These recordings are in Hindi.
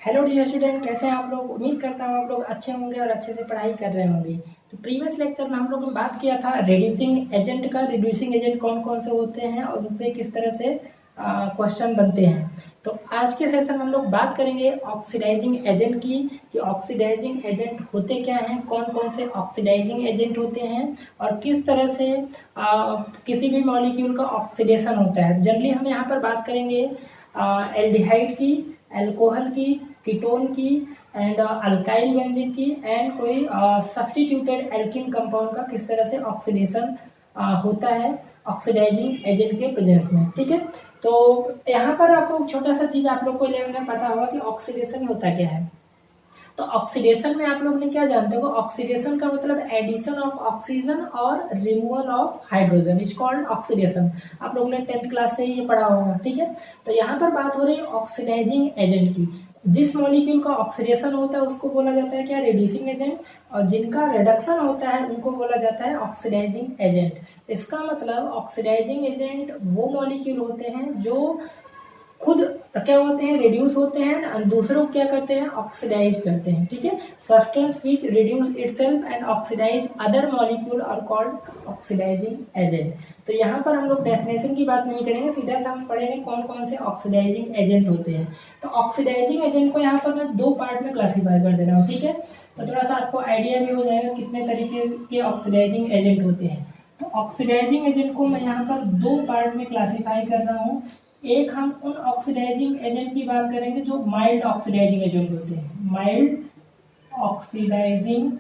हेलो डियर स्टूडेंट, कैसे हैं आप लोग। उम्मीद करता हूँ आप लोग अच्छे होंगे और अच्छे से पढ़ाई कर रहे होंगे। तो प्रीवियस लेक्चर में हम लोगों ने बात किया था रिड्यूसिंग एजेंट का। रिड्यूसिंग एजेंट कौन कौन से होते हैं और उन पे किस तरह से क्वेश्चन बनते हैं। तो आज के सेशन में हम लोग बात करेंगे ऑक्सीडाइजिंग एजेंट की, कि ऑक्सीडाइजिंग एजेंट होते क्या हैं, कौन कौन से ऑक्सीडाइजिंग एजेंट होते हैं और किस तरह से किसी भी मॉलिक्यूल का ऑक्सीडेशन होता है। जनरली हम यहाँ पर बात करेंगे एल्डिहाइड की, अल्कोहल की, कीटोन की एंड अल्काइल बेंजीन की एंड कोई सब्स्टिट्यूटेड एल्किन कंपाउंड का किस तरह से ऑक्सीडेशन होता है ऑक्सीडाइजिंग एजेंट के प्रेजेंस में। ठीक है, तो यहाँ पर आपको छोटा सा चीज आप लोग को लेवल में पता होगा कि ऑक्सीडेशन होता क्या है। तो ऑक्सीडेशन में आप लोग ने क्या जानते हो, ऑक्सीडेशन का मतलब एडिशन ऑफ ऑक्सीजन और removal of hydrogen is called oxidation. आप लोग ने 10th क्लास से ही ये पढ़ा होगा। ठीक है, तो यहाँ पर बात हो रही है ऑक्सीडाइजिंग एजेंट की। जिस मॉलिक्यूल का ऑक्सीडेशन होता है उसको बोला जाता है क्या, रिड्यूसिंग एजेंट, और जिनका रिडक्शन होता है उनको बोला जाता है ऑक्सीडाइजिंग एजेंट। इसका मतलब ऑक्सीडाइजिंग एजेंट वो मॉलिक्यूल होते हैं जो खुद क्या होते हैं, रिड्यूस होते हैं और दूसरों को क्या करते हैं, ऑक्सीडाइज करते हैं। ठीक है, substance which reduce itself and oxidise other molecule are called oxidising agent. तो यहाँ पर हम लोग डेफिनेशन की बात नहीं करेंगे, सीधा सा हम पढ़ेंगे कौन कौन से ऑक्सीडाइजिंग एजेंट होते हैं। तो ऑक्सीडाइजिंग एजेंट को यहाँ पर मैं 2 पार्ट में क्लासीफाई कर दे रहा हूँ। ठीक है, तो थोड़ा सा आपको आइडिया भी हो जाएगा कितने तरीके के ऑक्सीडाइजिंग एजेंट होते हैं। तो ऑक्सीडाइजिंग एजेंट को मैं यहाँ पर 2 पार्ट में क्लासीफाई कर रहा हूँ। एक हम उन ऑक्सीडाइजिंग एजेंट की बात करेंगे जो माइल्ड ऑक्सीडाइजिंग एजेंट होते हैं, माइल्ड ऑक्सीडाइजिंग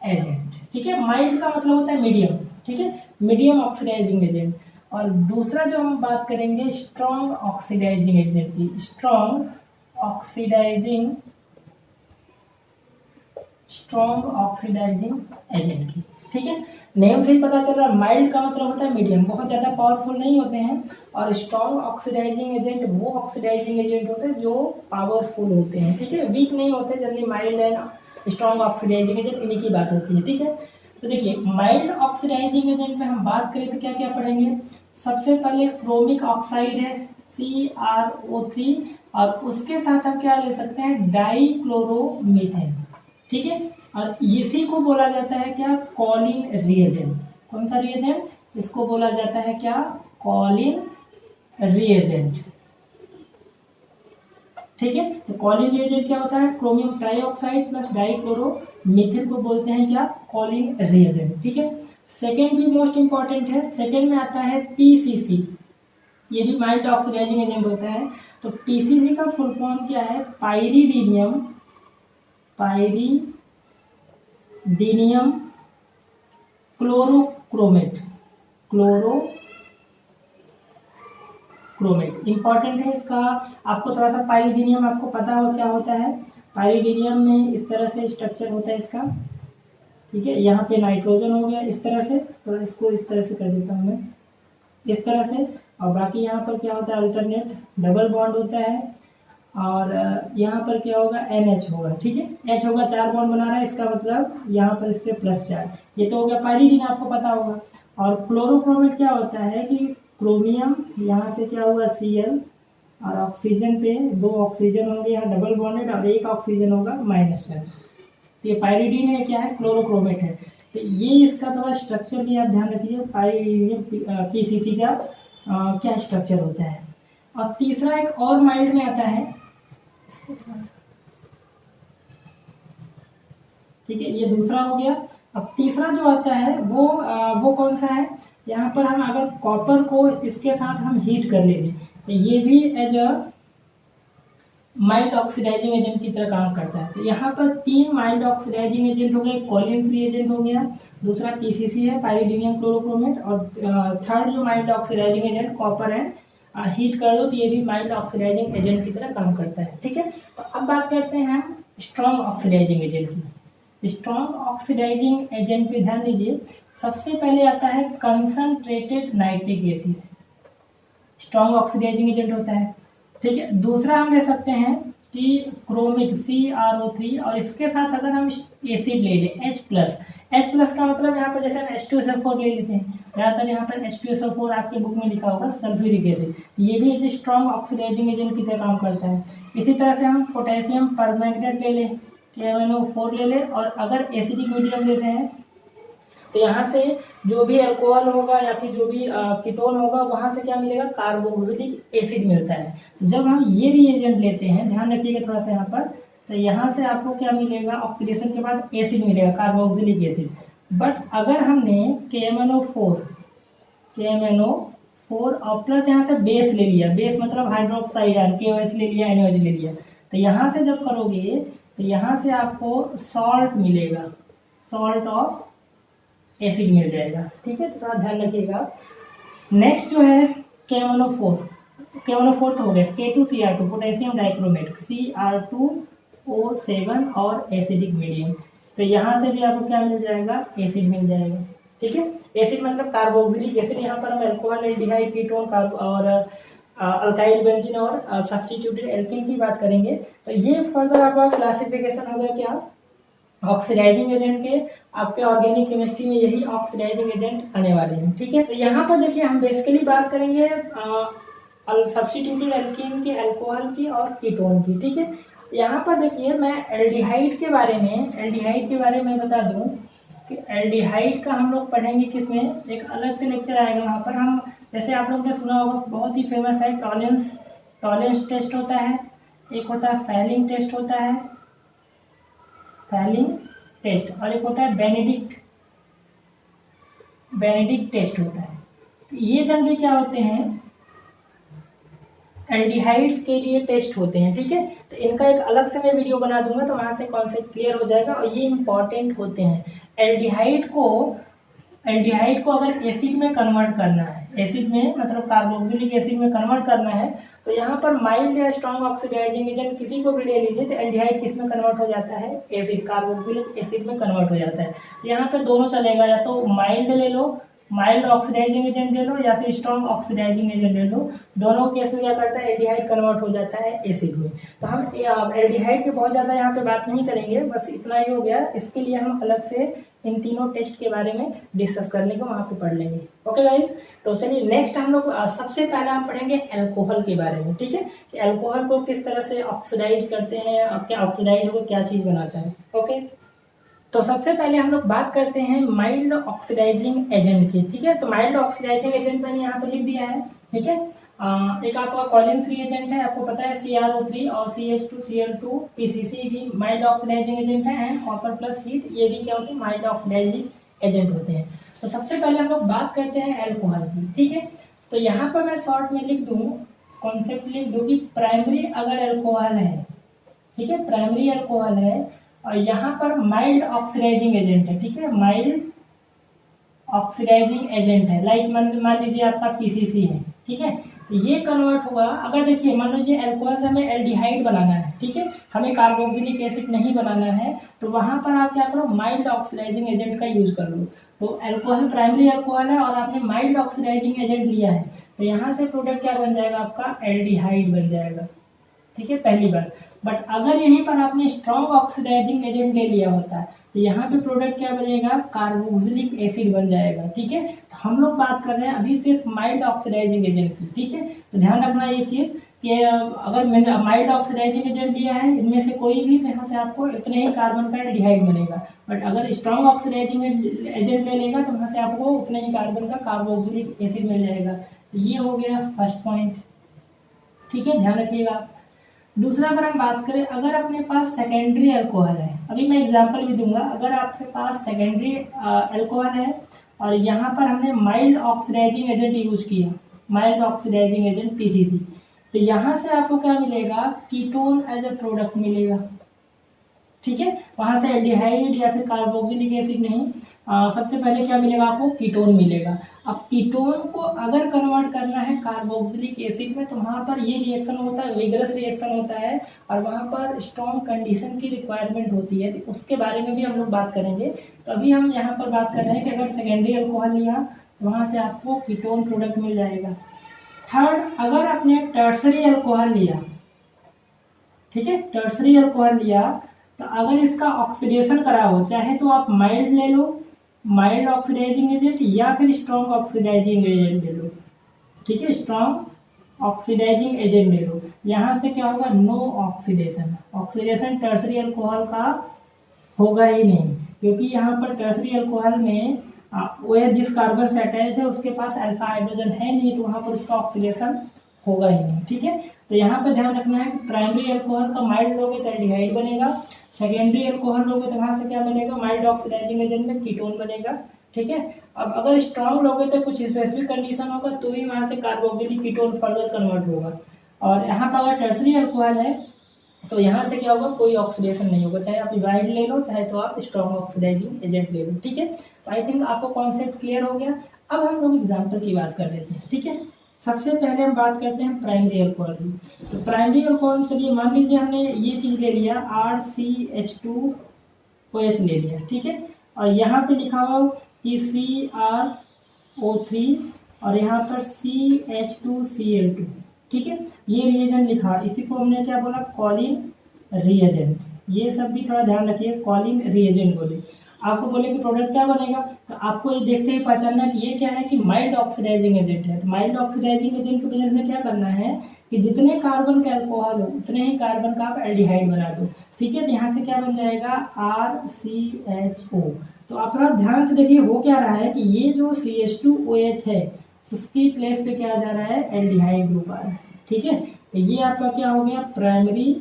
एजेंट। ठीक है, माइल्ड का मतलब होता है मीडियम। ठीक है, मीडियम ऑक्सीडाइजिंग एजेंट। और दूसरा जो हम बात करेंगे स्ट्रॉन्ग ऑक्सीडाइजिंग एजेंट की, स्ट्रॉन्ग ऑक्सीडाइजिंग एजेंट की। ठीक है, नेम से ही पता चल रहा है, माइल्ड का मतलब होता है मीडियम, बहुत ज्यादा पावरफुल नहीं होते हैं। और स्ट्रॉन्ग ऑक्सीडाइजिंग एजेंट वो ऑक्सीडाइजिंग एजेंट होते हैं जो पावरफुल होते हैं। ठीक है, वीक नहीं होते। Generally mild and strong oxidising agent इन्हीं की बात होती है। ठीक है, तो देखिए माइल्ड ऑक्सीडाइजिंग एजेंट में हम बात करें तो क्या क्या पढ़ेंगे। सबसे पहले क्रोमिक ऑक्साइड है CrO3, और उसके साथ हम क्या ले सकते हैं, डाइक्लोरोमीथेन। ठीक है, और इसी को बोला जाता है क्या, कॉलिन रिएजेंट। कौन सा रिएजेंट, इसको बोला जाता है क्या, कॉलिन रिएजेंट। ठीक है, तो कॉलिन रिएजेंट क्या होता है, क्रोमियम ट्राइऑक्साइड प्लस डाइक्लोरोमीथेन को बोलते हैं क्या, कॉलिन रिएजेंट। ठीक है, सेकेंड भी मोस्ट इंपॉर्टेंट है, सेकेंड में आता है PCC। ये भी माइल्ड ऑक्सीडाइजिंग एजेंट होता है। तो PCC का फुल फॉर्म क्या है, पाइरीडीनियम क्लोरोक्रोमेट। इंपॉर्टेंट है इसका। आपको थोड़ा सा पाइरीडीनियम आपको पता हो क्या होता है। पाइरीडीनियम में इस तरह से स्ट्रक्चर होता है इसका। ठीक है, यहाँ पे नाइट्रोजन हो गया इस तरह से, तो इसको इस तरह से कर देता हूँ मैं, इस तरह से। और बाकी यहाँ पर क्या होता है, अल्टरनेट डबल बॉन्ड होता है। और यहाँ पर क्या होगा, NH होगा। ठीक है, H होगा, 4 बॉन्ड बना रहा है, इसका मतलब यहाँ पर इस पे +4। ये तो हो गया पाइरीडीन, आपको पता होगा। और क्लोरोक्रोमेट क्या होता है कि क्रोमियम यहाँ से क्या होगा Cl, और ऑक्सीजन पे 2 ऑक्सीजन होंगे यहाँ डबल बॉन्डेड, और 1 ऑक्सीजन होगा -10। तो ये पाइरीडीन है, क्या है, क्लोरोक्रोमेट है। तो ये इसका थोड़ा स्ट्रक्चर भी आप ध्यान रखिए, पाइरीडीन PCC का क्या स्ट्रक्चर होता है। और तीसरा एक और माइल्ड में आता है, ठीक है, ये दूसरा हो गया। अब तीसरा जो आता है वो कौन सा है, यहाँ पर हम अगर कॉपर को इसके साथ हम हीट कर लेंगे तो ये भी as a mild oxidising agent की तरह काम करता है। तो यहाँ पर 3 माइल्ड ऑक्सीडाइजिंग एजेंट हो गए, कॉलिन रिएजेंट हो गया, दूसरा PCC है पाइरीडीनियम क्लोरोक्रोमेट, और थर्ड जो माइल्ड ऑक्सीडाइजिंग एजेंट कॉपर है, हीट कर दो तो ये भी माइल्ड ऑक्सीडाइजिंग एजेंट की तरह काम करता है। ठीक है, तो अब बात करते हैं हम स्ट्रॉन्ग ऑक्सीडाइजिंग एजेंट की। स्ट्रॉन्ग ऑक्सीडाइजिंग एजेंट पे ध्यान दीजिए, सबसे पहले आता है concentrated nitric acid, strong oxidising agent होता है। ठीक है, दूसरा हम ले सकते हैं कि क्रोमिक CrO3, और इसके साथ अगर हम एसिड ले लें H+, H+ का मतलब यहाँ पर जैसे हम H2SO4 ले लेते हैं, ज़्यादातर यहाँ पर H2SO4 आपके बुक में लिखा होगा सल्फ्यूरिक एसिड, ये भी एक स्ट्रॉन्ग ऑक्सीडाइजिंग एजेंट की तरह काम करता है। इसी तरह से हम पोटेशियम परमैंगनेट ले लें, KMnO4 ले लें, और अगर एसिडिक मीडियम लेते हैं तो यहाँ से जो भी अल्कोहल होगा या फिर जो भी कीटोन होगा वहाँ से क्या मिलेगा, कार्बोक्सिलिक एसिड मिलता है। तो जब हम ये रिएजेंट लेते हैं, ध्यान रखिएगा थोड़ा सा यहाँ पर, तो यहाँ से आपको क्या मिलेगा, ऑक्सीडेशन के बाद एसिड मिलेगा, कार्बोक्सिलिक एसिड। बट अगर हमने KMnO4 और प्लस यहाँ से बेस ले लिया, बेस मतलब हाइड्रोक्साइड आयन, KOH ले लिया, NaOH ले लिया, तो यहाँ से जब करोगे तो यहाँ से आपको सॉल्ट मिलेगा, सॉल्ट ऑफ एसिड मिल जाएगा। ठीक है, तो थोड़ा ध्यान रखिएगा। नेक्स्ट जो है KMnO4 तो हो गया, K2Cr2 पोटेशियम डाइक्रोमेट, Cr2O7 और एसिडिक मीडियम, तो यहाँ से भी आपको क्या मिल जाएगा, एसिड मिल जाएगा। ठीक है, एसिड मतलब कार्बोक्सिलिक एसिड, यहाँ पर हम अल्कोहल, एल्डिहाइड, कीटोन और अल्काइल बेंजीन और सब्स्टिट्यूटेड एल्कीन की बात करेंगे। तो ये फर्दर आपका क्लासिफिकेशन हो गया क्या, ऑक्सीडाइजिंग एजेंट के। आपके ऑर्गेनिक केमिस्ट्री में यही ऑक्सीडाइजिंग एजेंट आने वाले हैं। ठीक है, तो यहाँ पर देखिए हम बेसिकली बात करेंगे सब्स्टिट्यूटेड एल्कीन की, अल्कोहल की और कीटोन की। ठीक है, यहाँ पर देखिए मैं एल्डिहाइड के बारे में बता दूं कि एल्डिहाइड का हम लोग पढ़ेंगे किसमें, एक अलग से लेक्चर आएगा, वहाँ पर हम, जैसे आप लोग ने सुना होगा, बहुत ही फेमस है, टॉलेंस टेस्ट होता है, एक होता है फैलिंग टेस्ट होता है, फैलिंग टेस्ट, और एक होता है बेनेडिक्ट टेस्ट होता है। ये जनरली क्या होते हैं, एल्डिहाइड के लिए टेस्ट होते हैं। ठीक है, तो इनका एक अलग से मैं वीडियो बना दूंगा, तो वहां से कॉन्सेप्ट क्लियर हो जाएगा, और ये इंपॉर्टेंट होते हैं। एल्डिहाइड को अगर एसिड में कन्वर्ट करना है, एसिड में मतलब कार्बोक्सिलिक एसिड में कन्वर्ट करना है, तो यहाँ पर माइल्ड या स्ट्रॉन्ग ऑक्सीडाइजिंग एजेंट किसी को भी ले लीजिए, तो एल्डिहाइड किस में कन्वर्ट हो जाता है, एसिड, कार्बोक्सिलिक एसिड में कन्वर्ट हो जाता है। यहाँ पे दोनों चलेगा, या तो माइल्ड ले लो, माइल्ड ऑक्सीडाइजिंग एजेंट ले लो, या फिर स्ट्रॉन्ग ऑक्सीडाइजिंग एजेंट ले लो, दोनों केस में क्या करता है, एल्डिहाइड कन्वर्ट हो जाता है एसिड में। तो हम एल्डिहाइड पे बहुत ज़्यादा यहाँ पे बात नहीं करेंगे, बस इतना ही हो गया। इसके लिए हम अलग से इन तीनों टेस्ट के बारे में डिस्कस करने को वहाँ पे पढ़ लेंगे। ओके गाइज, तो चलिए नेक्स्ट हम लोग सबसे पहला हम पढ़ेंगे अल्कोहल के बारे में। ठीक है, कि अल्कोहल को किस तरह से ऑक्सीडाइज करते हैं, क्या ऑक्सीडाइज होकर क्या चीज़ बनाता है। ओके, तो सबसे पहले हम लोग बात करते हैं माइल्ड ऑक्सीडाइजिंग एजेंट की। ठीक है, तो माइल्ड ऑक्सीडाइजिंग एजेंट मैंने यहाँ पे लिख दिया है। ठीक है, एक आपका कॉलिंस रिएजेंट है, आपको पता है CrO3 और CH2Cl2 PCC भी माइल्ड ऑक्सीडाइजिंग एजेंट है, एंड कॉपर प्लस हीट, ये भी क्या होते हैं, माइल्ड ऑक्सीडाइजिंग एजेंट होते हैं। तो सबसे पहले हम लोग बात करते हैं अल्कोहल की। ठीक है, तो यहाँ पर मैं शॉर्ट में लिख दूँ, कॉन्सेप्ट लिख दूँ कि प्राइमरी अगर अल्कोहल है, ठीक है, प्राइमरी अल्कोहल है, और यहाँ पर माइल्ड ऑक्सीडाइजिंग एजेंट है। ठीक है, माइल्ड ऑक्सीडाइजिंग एजेंट है, लाइक मान लीजिए आपका PCC है। ठीक है, तो ये कन्वर्ट हुआ, अगर देखिए मान लीजिए अल्कोहल से हमें एल्डिहाइड बनाना है, ठीक है, हमें कार्बोक्सिलिक एसिड नहीं बनाना है, तो वहां पर आप क्या करो, माइल्ड ऑक्सीडाइजिंग एजेंट का यूज कर लो। तो अल्कोहल प्राइमरी अल्कोहल है और आपने माइल्ड ऑक्सीडाइजिंग एजेंट लिया है, तो यहाँ से प्रोडक्ट क्या बन जाएगा, आपका एल्डिहाइड बन जाएगा। ठीक है, पहली बार। बट अगर यहीं पर आपने स्ट्रॉन्ग ऑक्सीडाइजिंग एजेंट ले लिया होता है, तो यहाँ पे प्रोडक्ट क्या बनेगा, कार्बोक्सिलिक एसिड बन जाएगा। ठीक है, तो हम लोग बात कर रहे हैं अभी सिर्फ माइल्ड ऑक्सीडाइजिंग एजेंट की। ठीक है, तो ध्यान रखना ये चीज कि अगर मैंने माइल्ड ऑक्सीडाइजिंग एजेंट लिया है, इनमें से कोई भी, तो यहाँ से आपको इतने ही कार्बन का एल्डिहाइड बनेगा। बट अगर स्ट्रॉन्ग ऑक्सीडाइजिंग एजेंट ले लेगा, तो वहाँ से आपको उतने ही कार्बन का कार्बोक्सिलिक एसिड मिल जाएगा। तो ये हो गया फर्स्ट पॉइंट। ठीक है, ध्यान रखिएगा आप। दूसरा अगर हम बात करें, अगर अपने पास सेकेंडरी अल्कोहल है, अभी मैं एग्जांपल भी दूंगा, अगर आपके पास सेकेंडरी अल्कोहल है और यहाँ पर हमने माइल्ड ऑक्सीडाइजिंग एजेंट यूज किया, माइल्ड ऑक्सीडाइजिंग एजेंट PCC, तो यहाँ से आपको क्या मिलेगा, कीटोन एज अ प्रोडक्ट मिलेगा। ठीक है, वहां से एल्डिहाइड या फिर कार्बोक्सिलिक एसिड नहीं, सबसे पहले क्या मिलेगा आपको, कीटोन मिलेगा। अब कीटोन को अगर कन्वर्ट करना है कार्बोक्सिलिक एसिड में, तो वहां पर ये रिएक्शन होता है, विगरस रिएक्शन होता है, और वहां पर स्ट्रॉन्ग कंडीशन की रिक्वायरमेंट होती है, तो उसके बारे में भी हम लोग बात करेंगे। तो अभी हम यहाँ पर बात कर रहे हैं कि अगर सेकेंडरी अल्कोहल लिया, तो वहां से आपको कीटोन प्रोडक्ट मिल जाएगा। थर्ड, अगर आपने टर्सरी अल्कोहल लिया, ठीक है, टर्सरी अल्कोहल लिया, तो अगर इसका ऑक्सीडेशन करा हो, चाहे तो आप माइल्ड ले लो माइल्ड ऑक्सीडाइजिंग एजेंट या फिर स्ट्रॉन्ग ऑक्सीडाइजिंग एजेंट ले लो, ठीक है, स्ट्रॉन्ग ऑक्सीडाइजिंग एजेंट ले लो। यहाँ से क्या होगा, no oxidation, oxidation tertiary alcohol का होगा ही नहीं, क्योंकि यहाँ पर टर्सरी अल्कोहल में OH जिस कार्बन से अटैच है उसके पास अल्फा हाइड्रोजन है नहीं, तो वहाँ पर उसका ऑक्सीडेशन होगा ही नहीं, ठीक है। तो यहाँ पर ध्यान रखना है कि प्राइमरी अल्कोहल का माइल्ड लोगे तो एल्डिहाइड बनेगा, सेकेंडरी अल्कोहल लोगे तो वहाँ से क्या बनेगा, माइल्ड ऑक्सीडाइजिंग एजेंट में कीटोन बनेगा, ठीक है। अब अगर स्ट्रॉन्ग लोगे तो कुछ स्पेसिफिक कंडीशन होगा तो ही वहाँ से कार्बोक्सिलिक कीटोन फर्दर कन्वर्ट होगा। और यहाँ पर अगर टर्सरी अल्कोहल है तो यहाँ से क्या होगा, कोई ऑक्सीडेशन नहीं होगा, चाहे आप इवाइड ले लो चाहे तो आप स्ट्रॉन्ग ऑक्सीडाइजिंग एजेंट ले लो, ठीक है। तो आई थिंक आपको कॉन्सेप्ट क्लियर हो गया। अब हम लोग एग्जाम्पल की बात कर लेते हैं, ठीक है। सबसे पहले हम बात करते हैं प्राइमरी अल्कोहल की। तो प्राइमरी अल्कोहल, चलिए मान लीजिए हमने ये चीज ले लिया RCH2OH ले लिया, ठीक है, और यहाँ पे लिखा हुआ कि CrO3 और यहाँ पर CH2Cl2, ठीक है, ये रिएजेंट लिखा, इसी को हमने क्या बोला, कॉलिन रिएजेंट। ये सब भी थोड़ा ध्यान रखिए, कॉलिन रिएजेंट बोले। आपको बोले कि प्रोडक्ट क्या बनेगा, तो आपको ये देखते ही पहचानना कि ये क्या है, कि माइल्ड ऑक्सीडाइजिंग एजेंट है। तो माइल्ड ऑक्सीडाइजिंग एजेंट के प्रेजेंस में क्या करना है कि जितने कार्बन के अल्कोहल हो उतने ही कार्बन का आप एल्डिहाइड बना दो, ठीक है। तो यहाँ से क्या बन जाएगा, RCHO। तो आप थोड़ा ध्यान से देखिए हो क्या रहा है कि ये जो CH2OH है उसकी प्लेस पे क्या आ जा रहा है, एल्डिहाइड ग्रुप आ रहा है, ठीक है। तो ये आपका क्या हो गया, प्राइमरी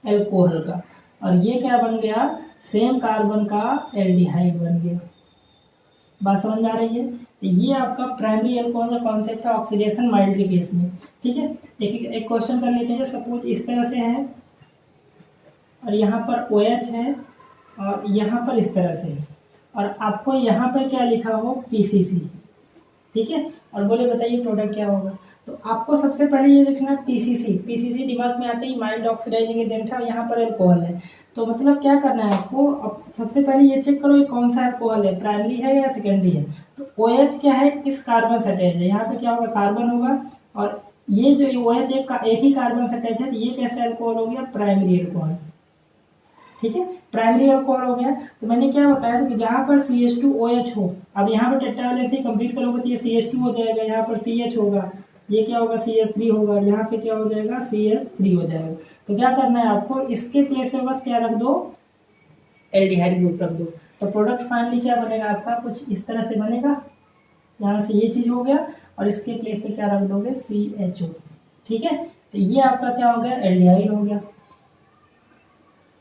अल्कोहल का, और ये क्या बन गया, सेम कार्बन का एल्डिहाइड बन गया। बात समझ में आ रही है। तो ये आपका प्राइमरी अल्कोहल का कॉन्सेप्ट है ऑक्सीडेशन माइल्ड के केस में, ठीक है। देखिए एक क्वेश्चन कर लेते हैं, सपोज इस तरह से है और यहाँ पर OH है और यहाँ पर इस तरह से है, और आपको यहाँ पर क्या लिखा हो, PCC, ठीक है, और बोले बताइए प्रोडक्ट क्या होगा। तो आपको सबसे पहले ये देखना PCC दिमाग में आते ही माइल्ड ऑक्सीडाइजिंग एजेंट है और यहाँ पर अल्कोहल है। तो मतलब क्या करना है आपको, अब सबसे पहले ये चेक करो ये कौन सा अल्कोहल है, प्राइमरी है या सेकेंडरी है। तो OH क्या है, इस कार्बन से अटैच है, यहाँ पे क्या होगा, कार्बन होगा, और ये जो OH एक ही कार्बन से अटैच है, तो ये कैसा अल्कोहल हो गया, प्राइमरी अल्कोहल, ठीक है, प्राइमरी अल्कोहल हो गया। तो मैंने क्या बताया था कि जहाँ पर CH2OH हो, अब यहाँ पर टेट्रावैलेंसी कंप्लीट करोगे तो ये CH2 हो जाएगा, यहाँ पर CH होगा, ये क्या होगा, CH3 होगा, यहाँ पे क्या हो जाएगा, CH3 हो जाएगा। तो क्या करना है आपको, इसके प्लेस में बस क्या रख दो, एल्डिहाइड ग्रुप रख दो। तो प्रोडक्ट फाइनली क्या बनेगा आपका, कुछ इस तरह से बनेगा। यहाँ से ये चीज हो गया और इसके प्लेस पे क्या रख दोगे, CHO, ठीक है। तो ये आपका क्या हो गया, एल्डिहाइड हो गया।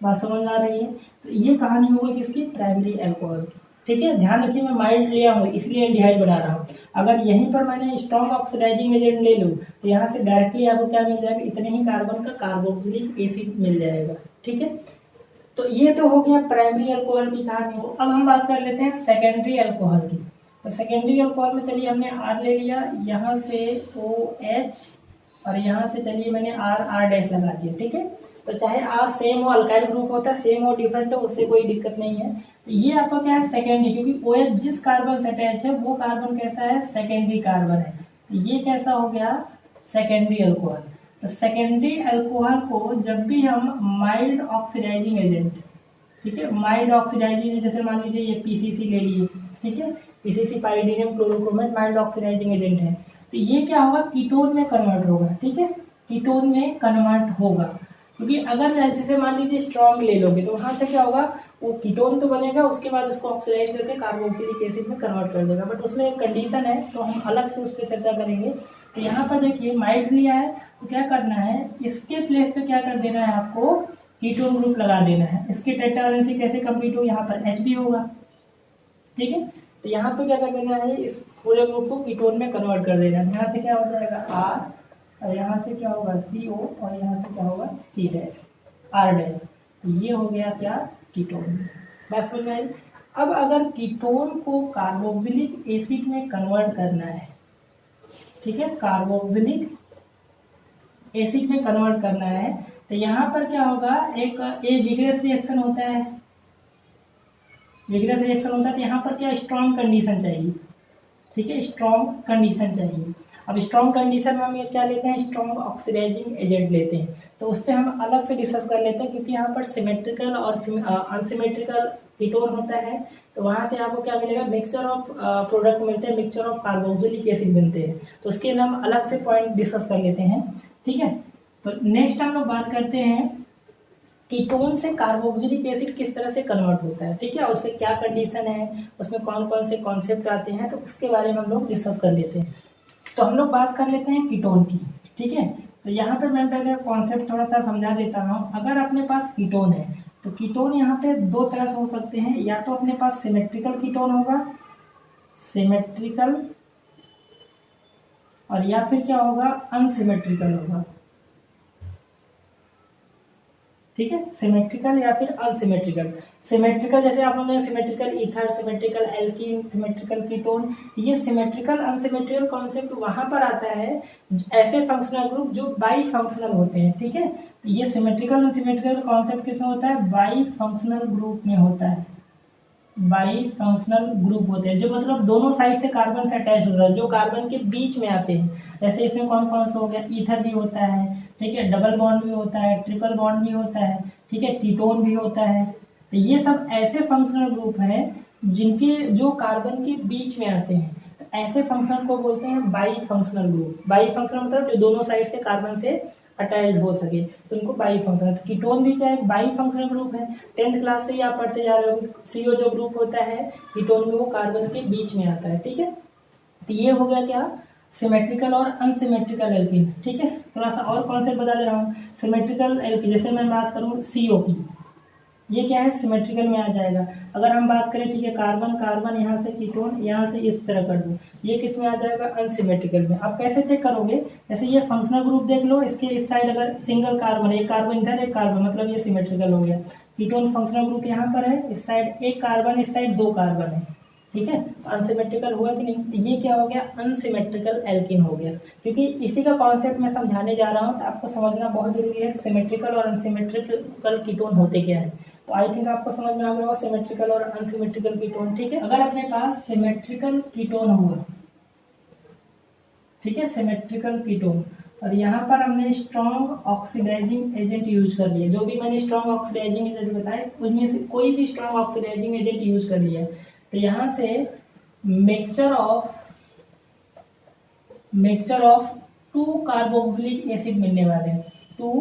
बात समझ आ रही है। तो ये कहानी हो गई किसकी, प्राइमरी अल्कोहल की, ठीक है। ध्यान रखिए मैं माइल्ड लिया हूँ इसलिए एल्डिहाइड बना रहा हूँ, अगर यहीं पर मैंने स्ट्रॉन्ग ऑक्सीडाइजिंग एजेंट ले लूँ तो यहाँ से डायरेक्टली आपको क्या मिल जाएगा, इतने ही कार्बन का कार्बोक्सिलिक एसिड मिल जाएगा, ठीक है। तो ये तो हो गया प्राइमरी अल्कोहल की कहानी। अब हम बात कर लेते हैं सेकेंडरी अल्कोहल की। तो सेकेंडरी अल्कोहल में चलिए हमने R ले लिया, यहाँ से OH और यहाँ से चलिए मैंने R डैश लगा दिया, ठीक है। तो चाहे R सेम हो, अल्काइल ग्रुप होता है, सेम हो डिफरेंट हो, उससे कोई दिक्कत नहीं है। तो ये आपका क्या है, सेकेंडरी, क्योंकि OH जिस कार्बन से अटैच है वो कार्बन कैसा है, सेकेंडरी कार्बन है। तो ये कैसा हो गया, सेकेंडरी अल्कोहल। तो सेकेंडरी अल्कोहल को जब भी हम माइल्ड ऑक्सीडाइजिंग एजेंट, ठीक है, माइल्ड ऑक्सीडाइजिंग, जैसे मान लीजिए ये PCC ले लिए, ठीक है, PCC pyridinium chlorochromate mild oxidising agent है। तो ये क्या होगा, कीटोन में कन्वर्ट होगा, ठीक है, कीटोन में कन्वर्ट होगा। क्योंकि अगर जैसे मान लीजिए स्ट्रॉन्ग ले लोगे तो वहां से क्या होगा, वो कीटोन तो बनेगा, उसके बाद उसको ऑक्सीडाइज करके कार्बोक्सिलिक एसिड में कन्वर्ट कर देगा, बट उसमें एक कंडीशन है तो हम अलग से उस पर चर्चा करेंगे। तो यहाँ पर देखिए माइल्ड लिया है तो क्या करना है, इसके प्लेस पे क्या कर देना है आपको, कीटोन ग्रुप लगा देना है। इसकी टेट्रावैलेंसी कैसे कंप्लीट हो, यहाँ पर Hb होगा, ठीक है। तो यहाँ पे क्या कर देना है, इस पूरे ग्रुप को कीटोन में कन्वर्ट कर देना है। यहाँ से क्या हो जाएगा R और यहाँ से क्या होगा CO और यहाँ से क्या होगा C डैश, R डैश। ये हो गया क्या, कीटोन। बस समझ में आई। अब अगर कीटोन को कार्बोक्सिलिक एसिड में कन्वर्ट करना है, ठीक है, कार्बोक्सिलिक एसिड में कन्वर्ट करना है, तो यहाँ पर क्या होगा, एक विग्रेस रिएक्शन होता है, विग्रेस रिएक्शन होता है। तो यहाँ पर क्या, स्ट्रॉन्ग कंडीशन चाहिए, ठीक है, स्ट्रॉन्ग कंडीशन चाहिए। अब स्ट्रॉन्ग कंडीशन में हम ये क्या लेते हैं, स्ट्रॉन्ग ऑक्सीडाइजिंग एजेंट लेते हैं। तो उस पर हम अलग से डिस्कस कर लेते हैं, क्योंकि यहाँ पर सिमेट्रिकल और अनसिमेट्रिकल कीटोन होता है, तो वहाँ से आपको क्या मिलेगा, मिक्सचर ऑफ प्रोडक्ट मिलते हैं, मिक्सचर ऑफ कार्बोक्सिलिक एसिड मिलते हैं। तो उसके हम अलग से पॉइंट डिस्कस कर लेते हैं, ठीक है। तो नेक्स्ट हम लोग बात करते हैं कीटोन से कार्बोक्सिलिक एसिड किस तरह से कन्वर्ट होता है, ठीक है, उसके क्या कंडीशन है, उसमें कौन कौन से कॉन्सेप्ट आते हैं, तो उसके बारे में हम लोग डिस्कस कर लेते हैं। तो हम लोग बात कर लेते हैं कीटोन की, ठीक है। तो यहाँ पे मैं पहले कॉन्सेप्ट थोड़ा सा समझा देता हूँ। अगर अपने पास कीटोन है तो कीटोन यहाँ पे दो तरह से हो सकते हैं, या तो अपने पास सिमेट्रिकल कीटोन होगा, सिमेट्रिकल, और या फिर क्या होगा, अनसिमेट्रिकल होगा, ठीक है, सिमेट्रिकल या फिर अनसिमेट्रिकल। सिमेट्रिकल जैसे आप लोगों ने symmetrical ether, symmetrical alkene, symmetrical ketone, ये सिमेट्रिकल अनसिमेट्रिकल कॉन्सेप्ट वहां पर आता है ऐसे फंक्शनल ग्रुप जो बाई फंक्शनल होते हैं, ठीक है। ये सिमेट्रिकल अनसिमेट्रिकल कॉन्सेप्ट किसमें होता है, बाई फंक्शनल ग्रुप में होता है। बाई फंक्शनल ग्रुप होते हैं जो मतलब दोनों साइड से कार्बन से अटैच होता है, जो कार्बन के बीच में आते हैं। जैसे इसमें कौन कौन सा हो गया, ईथर भी होता है, ठीक है, डबल बॉन्ड भी होता है, ट्रिपल बॉन्ड भी होता है, ठीक है, कीटोन भी होता है। तो ये सब ऐसे फंक्शनल ग्रुप हैं जिनके जो कार्बन के बीच में आते हैं। तो ऐसे फंक्शनल को बोलते हैं by functional group. By functional मतलब जो दोनों साइड से कार्बन से अटैच हो सके, तो उनको बाई फंक्शनल। कीटोन भी क्या है, बाई फंक्शनल ग्रुप है। 10th क्लास से ही आप पढ़ते जा रहे हो, CO जो ग्रुप होता है कीटोन में, वो कार्बन के बीच में आता है, ठीक है। तो ये हो गया क्या, सिमेट्रिकल और अनसिमेट्रिकल एल्कीन, ठीक है। थोड़ा सा और कॉन्सेप्ट बता दे रहा हूँ। सिमेट्रिकल एल्कीन जैसे मैं बात करूँ CO की, ये क्या है, सिमेट्रिकल में आ जाएगा। अगर हम बात करें, ठीक है, कार्बन कार्बन, यहाँ से कीटोन, यहाँ से इस तरह कर दूं, ये किस में आ जाएगा, अनसिमेट्रिकल में। आप कैसे चेक करोगे, जैसे ये फंक्शनल ग्रुप देख लो, इसके इस साइड अगर सिंगल कार्बन, एक कार्बन इधर, एक कार्बन, मतलब ये सिमेट्रिकल हो गया। कीटोन फंक्शनल ग्रुप यहाँ पर है, इस साइड एक कार्बन, इस साइड दो कार्बन है, ठीक है, अनसिमेट्रिकल हुआ कि नहीं। ये क्या हो गया, अनसिमेट्रिकल एल्कीन हो गया। क्योंकि इसी का कॉन्सेप्ट मैं समझाने जा रहा हूँ, तो आपको समझना बहुत जरूरी है सिमेट्रिकल और अनसिमेट्रिकल कीटोन होते क्या है। तो आई थिंक आपको समझ में आ गया होगा सिमेट्रिकल और अनसिमेट्रिकल कीटोन, ठीक है। अगर अपने पास सिमेट्रिकल कीटोन हुआ, ठीक है, सिमेट्रिकल कीटोन, और यहाँ पर हमने स्ट्रॉन्ग ऑक्सीडाइजिंग एजेंट यूज कर लिया, जो भी मैंने स्ट्रॉन्ग ऑक्सीडाइजिंग एजेंट बताया उसमें से कोई भी स्ट्रॉन्ग ऑक्सीडाइजिंग एजेंट यूज कर लिया, तो यहाँ से मिक्सचर ऑफ 2 कार्बोक्सिलिक एसिड मिलने वाले हैं, 2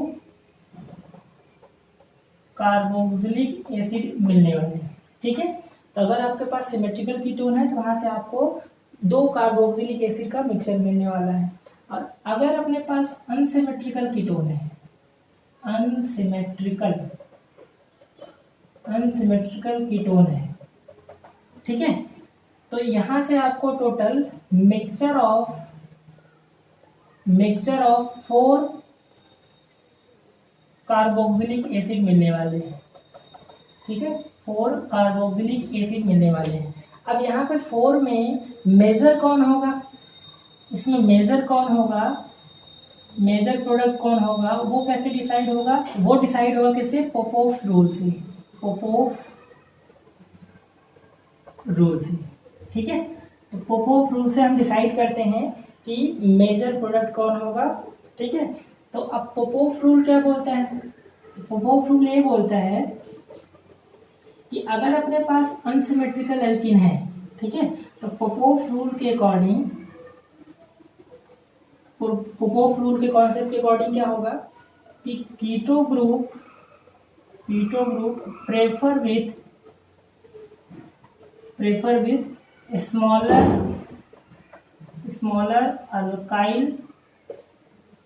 कार्बोक्सिलिक एसिड मिलने वाले हैं, ठीक है। तो अगर आपके पास सिमेट्रिकल कीटोन है तो वहां से आपको 2 कार्बोक्सिलिक एसिड का मिक्सचर मिलने वाला है। और अगर अपने पास अनसिमेट्रिकल कीटोन है, अनसिमेट्रिकल कीटोन है, ठीक है, तो यहां से आपको total mixture of 4 carboxylic acid मिलने वाले हैं, ठीक है, 4 कार्बोक्सिलिक एसिड मिलने वाले हैं। अब यहाँ पे 4 में मेजर कौन होगा, इसमें मेजर कौन होगा, मेजर प्रोडक्ट कौन होगा, वो कैसे डिसाइड होगा, वो डिसाइड होगा किससे, पोपोफ रूल से, पोपोफ रूल से, ठीक है। तो पोपोफ रूल से हम डिसाइड करते हैं कि मेजर प्रोडक्ट कौन होगा, ठीक है। तो अब पोपोफ रूल क्या बोलता है, पोपोफ रूल ये बोलता है कि अगर अपने पास अनसिमेट्रिकल एल्कीन है, ठीक है, तो पोपोफ रूल के अकॉर्डिंग, पोपोफ रूल के कॉन्सेप्ट के अकॉर्डिंग क्या होगा कि keto group prefer with smaller alkyl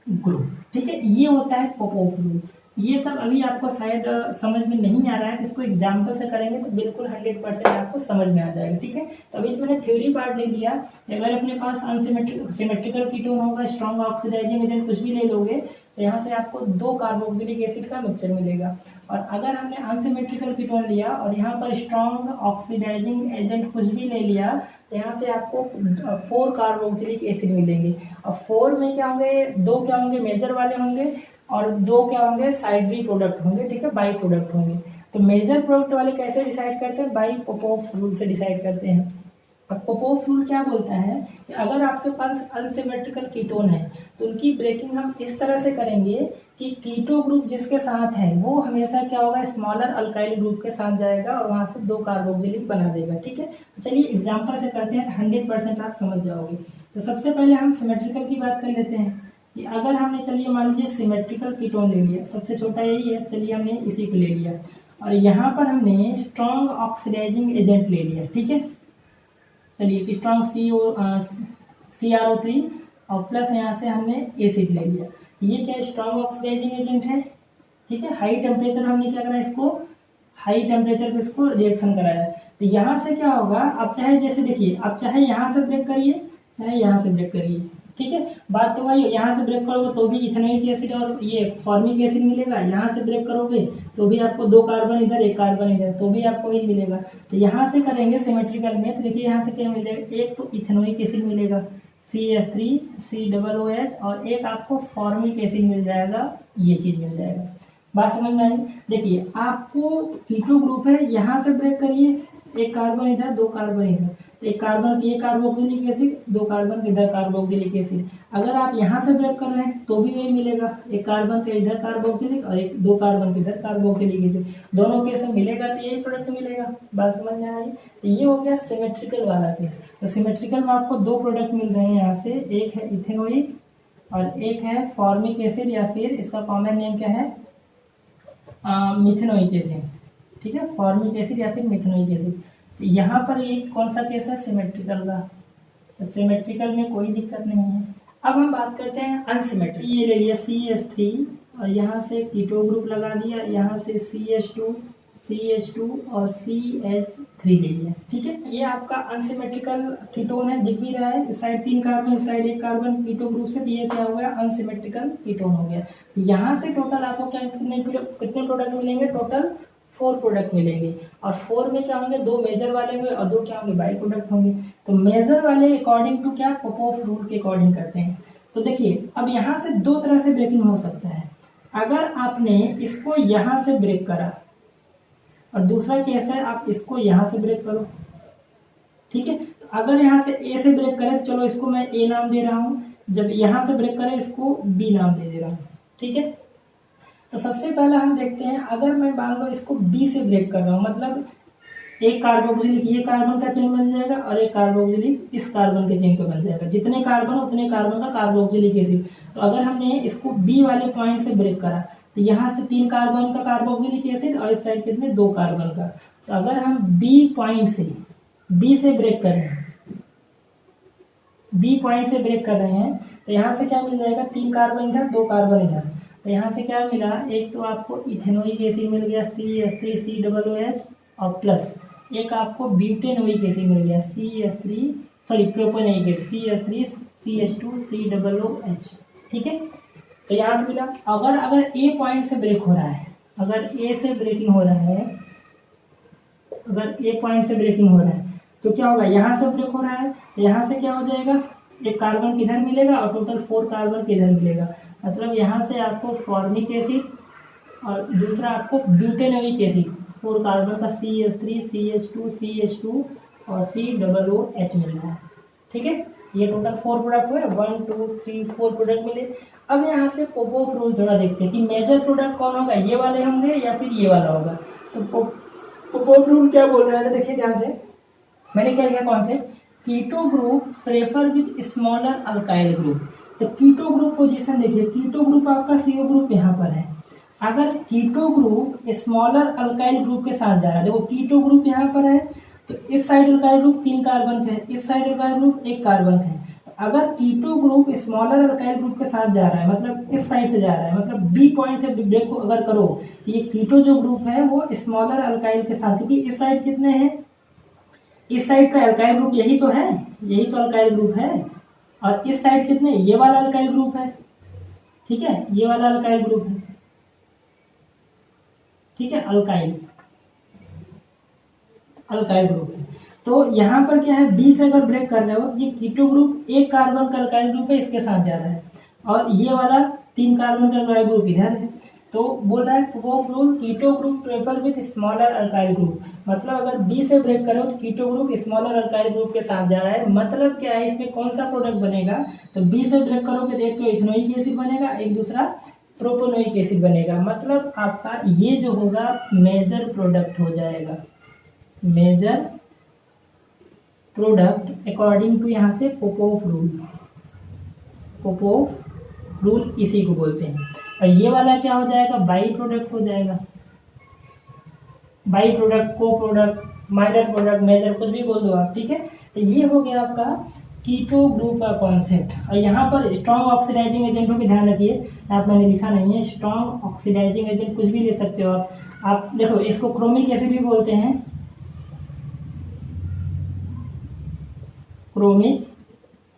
group, ठीक है। ये होता है पोपोफ रूल। ये सब अभी आपको शायद समझ में नहीं आ रहा है, इसको एग्जाम्पल से करेंगे तो बिल्कुल 100% आपको समझ में आ जाएगा, ठीक है। तो अभी मैंने थ्योरी पार्ट ले लिया। अगर अपने पास सिमेट्रिकल कीटोन होगा, स्ट्रॉन्ग ऑक्सीडाइजिंग एजेंट कुछ भी ले लोगे, तो यहाँ से आपको 2 कार्बोक्सिलिक एसिड का मिक्सचर मिलेगा। और अगर हमने अनसिमेट्रिकल कीटोन लिया और यहाँ पर स्ट्रॉन्ग ऑक्सीडाइजिंग एजेंट कुछ भी ले लिया, तो यहाँ से आपको 4 कार्बोक्सिलिक एसिड मिलेंगे। और 4 में क्या होंगे, 2 क्या होंगे, मेजर वाले होंगे, और 2 क्या होंगे, साइडरी प्रोडक्ट होंगे, ठीक है, बाई प्रोडक्ट होंगे। तो मेजर प्रोडक्ट वाले कैसे डिसाइड करते हैं, बाई पोपोफ रूल से डिसाइड करते हैं। अब पोपोव रूल क्या बोलता है कि अगर आपके पास अनसिमेट्रिकल कीटोन है तो उनकी ब्रेकिंग हम इस तरह से करेंगे कि कीटो ग्रुप जिसके साथ है वो हमेशा क्या होगा, स्मॉलर अल्काइल ग्रुप के साथ जाएगा और वहां से 2 कार्बोक्सिलिक बना देगा। ठीक है, तो चलिए एग्जांपल से करते हैं, 100% आप समझ जाओगे। तो सबसे पहले हम सिमेट्रिकल की बात कर लेते हैं कि अगर हमने, चलिए मान लीजिए सिमेट्रिकल कीटोन ले लिया, सबसे छोटा यही है, चलिए हमने इसी को ले लिया और यहाँ पर हमने स्ट्रॉन्ग ऑक्सीडाइजिंग एजेंट ले लिया। ठीक है, चलिए स्ट्रॉन्ग CrO3 और प्लस यहाँ से हमने एसिड ले लिया। ये क्या स्ट्रॉन्ग ऑक्सीडाइजिंग एजेंट है। ठीक है, हाई टेम्परेचर हमने क्या करा, इसको हाई टेम्परेचर पे इसको रिएक्शन कराया। तो यहाँ से क्या होगा, आप चाहे जैसे देखिए, आप चाहे यहाँ से ब्रेक करिए चाहे यहाँ से ब्रेक करिए। ठीक है, बात तो वही, यहाँ से ब्रेक करोगे तो भी इथेनोइक एसिड और ये फॉर्मिक एसिड मिलेगा, यहाँ से ब्रेक करोगे तो भी आपको 2 कार्बन इधर 1 कार्बन इधर, तो भी आपको वही मिलेगा। तो यहाँ से करेंगे सिमेट्रिकल में, तो देखिए यहाँ से क्या मिलेगा, एक तो इथेनोइक एसिड मिलेगा CH3 COOH और एक आपको फॉर्मिक एसिड मिल जाएगा, ये चीज मिल जाएगा। बात समझ में आई। देखिए आपको कीटो ग्रुप है, यहाँ से ब्रेक करिए, 1 कार्बन इधर 2 कार्बन इधर, तो 1 कार्बन की कार्बोक्सिलिक एसिड, 2 कार्बन के इधर कार्बोक्सिलिक एसिड। अगर आप यहाँ से ब्रेक कर रहे हैं तो भी वही मिलेगा, 1 कार्बन के इधर कार्बोक्सिलिक और 2 कार्बन के इधर कार्बोक्सिलिक एसिड, दोनों केस में मिलेगा तो यही प्रोडक्ट मिलेगा। बात समझ में आई। तो ये हो गया सिमेट्रिकल वाला केस। तो सिमेट्रिकल में आपको 2 प्रोडक्ट मिल रहे हैं यहाँ से, एक है इथेनोइक और एक है फॉर्मिक एसिड या फिर इसका कॉमन नेम क्या है, मिथेनोइक एसिड। ठीक है, फॉर्मिक एसिड या फिर मिथेनोइक एसिड। तो यहाँ पर ये कौन सा केस है, सिमेट्रिकल का। तो सिमेट्रिकल में कोई दिक्कत नहीं है। अब हम बात करते हैं अनसिमेट्रिकल। ये ले लिया CH3 और यहाँ से कीटो ग्रुप लगा दिया, यहाँ से CH2 और CH3 ले लिया। ठीक है, ये आपका अनसिमेट्रिकल कीटोन है, दिख भी रहा है, इस साइड 3 कार्बन इस साइड 1 कार्बन कीटो ग्रुप से, ये क्या हो गया, अनसिमेट्रिकल कीटोन हो गया। तो यहाँ से टोटल आपको क्या कितने प्रोडक्ट मिलेंगे, टोटल 4 प्रोडक्ट मिलेंगे और 4 में क्या होंगे, 2 मेजर वाले होंगे और 2 क्या होंगे, बाई प्रोडक्ट होंगे। तो मेजर वाले अकॉर्डिंग टू क्या, पोपोव रूल के अकॉर्डिंग करते हैं। तो देखिए अब यहाँ से 2 तरह से ब्रेकिंग हो सकता है। अगर आपने इसको यहाँ से ब्रेक करा और दूसरा केस है आप इसको यहाँ से ब्रेक करो। ठीक है, तो अगर यहाँ से A से ब्रेक करें तो चलो इसको मैं A नाम दे रहा हूँ, जब यहाँ से ब्रेक करें इसको B नाम दे रहा हूँ। ठीक है, तो सबसे पहले हम देखते हैं, अगर मैं मान लो इसको B से ब्रेक कर रहा हूँ, मतलब एक कार्बोक्सिलिक ये कार्बन का चेन बन जाएगा और एक कार्बोक्सिलिक इस कार्बन के चेन पे बन जाएगा, जितने कार्बन उतने कार्बन का कार्बोक्सिलिक एसिड। तो अगर हमने इसको B वाले पॉइंट से ब्रेक करा तो यहाँ से 3 कार्बन का कार्बोक्सिलिक एसिड और इस साइड कितने, 2 कार्बन का। तो अगर हम B पॉइंट से B से ब्रेक कर रहे हैं, B पॉइंट से ब्रेक कर रहे हैं तो यहाँ से क्या मिल जाएगा, 3 कार्बन इधर 2 कार्बन इधर। तो यहाँ से क्या मिला, एक तो आपको इथेनोइक एसिड मिल गया CH3 COOH और प्लस एक आपको ब्यूटेनोइक एसिड मिल गया propanoic acid CH3 CH2 COOH। ठीक है, तो यहाँ से मिला। अगर A पॉइंट से ब्रेक हो रहा है, अगर A से ब्रेकिंग हो रहा है, अगर A पॉइंट से ब्रेकिंग हो रहा है तो क्या होगा, यहाँ से ब्रेक हो रहा है तो यहाँ से क्या हो जाएगा, 1 कार्बन किधर मिलेगा और टोटल 4 कार्बन किधर मिलेगा। मतलब यहाँ से आपको फॉर्मिक एसिड और दूसरा आपको ब्यूटेनोइक एसिड 4 कार्बन का CH3 CH2 और COOH मिल रहा है। ठीक है, ये टोटल 4 प्रोडक्ट हुए, 1 2 3 4 प्रोडक्ट मिले। अब यहाँ से पोपोव रूल थोड़ा देखते हैं कि मेजर प्रोडक्ट कौन होगा, ये वाले होंगे या फिर ये वाला होगा। तो पोपोव रूल क्या बोल रहा है, देखिए ध्यान से, मैंने क्या लिखा concept, keto group prefer with smaller alkyl group. तो कीटो ग्रुप पोजीशन देखिए, कीटो ग्रुप आपका CO ग्रुप यहाँ पर है। अगर keto group smaller alkyl group के साथ जा रहा है, देखो कीटो ग्रुप यहाँ पर है तो इस साइड अल्काइल ग्रुप 3 कार्बन का है, इस साइड अल्काइल ग्रुप 1 कार्बन का है। तो अगर keto group smaller alkyl group के साथ जा रहा है, मतलब इस साइड से जा रहा है, मतलब B पॉइंट से ब्रेक अगर करो, ये कीटो जो ग्रुप है वो स्मॉलर अल्काइल के साथ, क्योंकि इस साइड कितने हैं, इस साइड का अल्काइल ग्रुप यही तो है, यही तो अल्काइल ग्रुप है, और इस साइड कितने, ये वाला अल्काइल ग्रुप है। ठीक है, ये वाला अल्काइल ग्रुप है। ठीक है, अल्काइल ग्रुप है। तो यहाँ पर क्या है, B से अगर ब्रेक कर रहे हो तो ये कीटो ग्रुप 1 कार्बन का अल्काइल ग्रुप है, इसके साथ जा रहा है, और ये वाला 3 कार्बन का अल्काइल ग्रुप इधर है। तो बोल रहा है proof rule keto group prefer with smaller alkyl group, मतलब अगर बी से ब्रेक करो तो keto group smaller alkyl group के साथ जा रहा है। मतलब क्या है, इसमें कौन सा प्रोडक्ट बनेगा, तो बी से ब्रेक करोगे तो एक तो इथेनोइक एसिड बनेगा, एक दूसरा प्रोपेनोइक एसिड बनेगा। मतलब आपका ये जो होगा मेजर प्रोडक्ट हो जाएगा, मेजर प्रोडक्ट अकॉर्डिंग टू यहाँ से पोपोफ रूल, पोपोफ रूल इसी को बोलते हैं। और ये वाला क्या हो जाएगा, बाई प्रोडक्ट हो जाएगा, बाई प्रोडक्ट, को प्रोडक्ट, माइनर प्रोडक्ट, मेजर, कुछ भी बोल दो आप, ठीक है। तो ये हो गया आपका कीटो ग्रुप का कॉन्सेप्ट। और यहाँ पर स्ट्रॉन्ग ऑक्सीडाइजिंग एजेंटों की ध्यान रखिए, यहाँ मैंने लिखा नहीं है, स्ट्रॉन्ग ऑक्सीडाइजिंग एजेंट कुछ भी ले सकते हो आप देखो इसको क्रोमिक एसिड भी बोलते हैं, क्रोमिक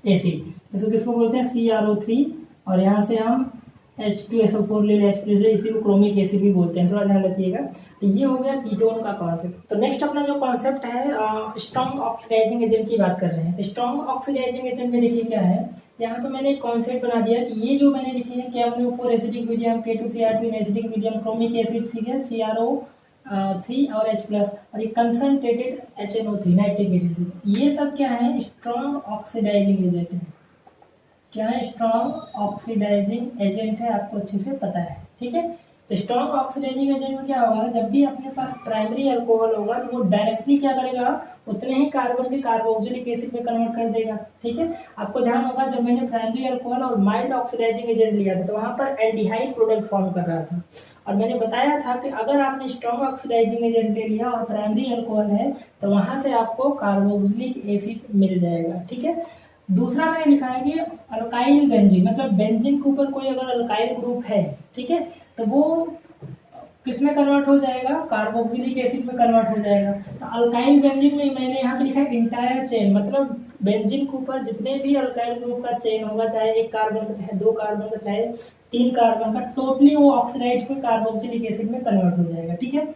एसिड इसको किसको बोलते हैं, CrO3, और यहाँ से हम H2SO4 ले लें, H+ ले, इसी को क्रोमिक एसिड भी बोलते हैं, थोड़ा ध्यान रखिएगा। तो ये हो गया कीटोन का कॉन्सेप्ट। तो नेक्स्ट अपना जो कॉन्सेप्ट है स्ट्रॉन्ग ऑक्सीडाइजिंग एजेंट की बात कर रहे हैं। तो स्ट्रॉन्ग ऑक्सीडाइजिंग एजेंट में देखिए क्या है, यहाँ पे मैंने एक कॉन्सेप्ट बना दिया कि ये जो मैंने लिखी है KMnO4 acidic medium, K2Cr2 acidic medium, chromic acid CrO3 और H+, और ये कंसंट्रेटेड HNO3 नाइट्रिक एसिड, ये सब क्या है, स्ट्रॉन्ग ऑक्सीडाइजिंग एजेंट है। क्या है, स्ट्रॉन्ग ऑक्सीडाइजिंग एजेंट है, आपको अच्छे से पता है, ठीक है। तो स्ट्रॉन्ग ऑक्सीडाइजिंग एजेंट में क्या होगा, जब भी अपने पास प्राइमरी अल्कोहल होगा तो वो डायरेक्टली क्या करेगा, उतने ही कार्बन के कार्बोक्सिलिक एसिड में कन्वर्ट कर देगा, ठीक है। आपको ध्यान होगा जब मैंने प्राइमरी अल्कोहल और माइल्ड ऑक्सीडाइजिंग एजेंट लिया था तो वहाँ पर एल्डिहाइड प्रोडक्ट फॉर्म कर रहा था, और मैंने बताया था कि अगर आपने स्ट्रॉन्ग ऑक्सीडाइजिंग एजेंट ले लिया और प्राइमरी अल्कोहल है तो वहाँ से आपको कार्बोक्सिलिक एसिड मिल जाएगा, ठीक है। दूसरा मैंने लिखा है कि अल्काइल बेंजीन, मतलब बेंजीन के ऊपर कोई अगर अल्काइल ग्रुप है, ठीक है, तो वो किस में कन्वर्ट हो जाएगा, कार्बोक्सिलिक एसिड में कन्वर्ट हो जाएगा। तो अल्काइल बेंजीन में मैंने यहाँ पे लिखा है इंटायर चेन, मतलब बेंजीन के ऊपर जितने भी अल्काइल ग्रुप का चेन होगा, चाहे एक कार्बन का, चाहे 2 कार्बन का, चाहे 3 कार्बन का, टोटली वो ऑक्सीडाइज में कार्बोक्सिलिक एसिड में कन्वर्ट हो जाएगा, ठीक है।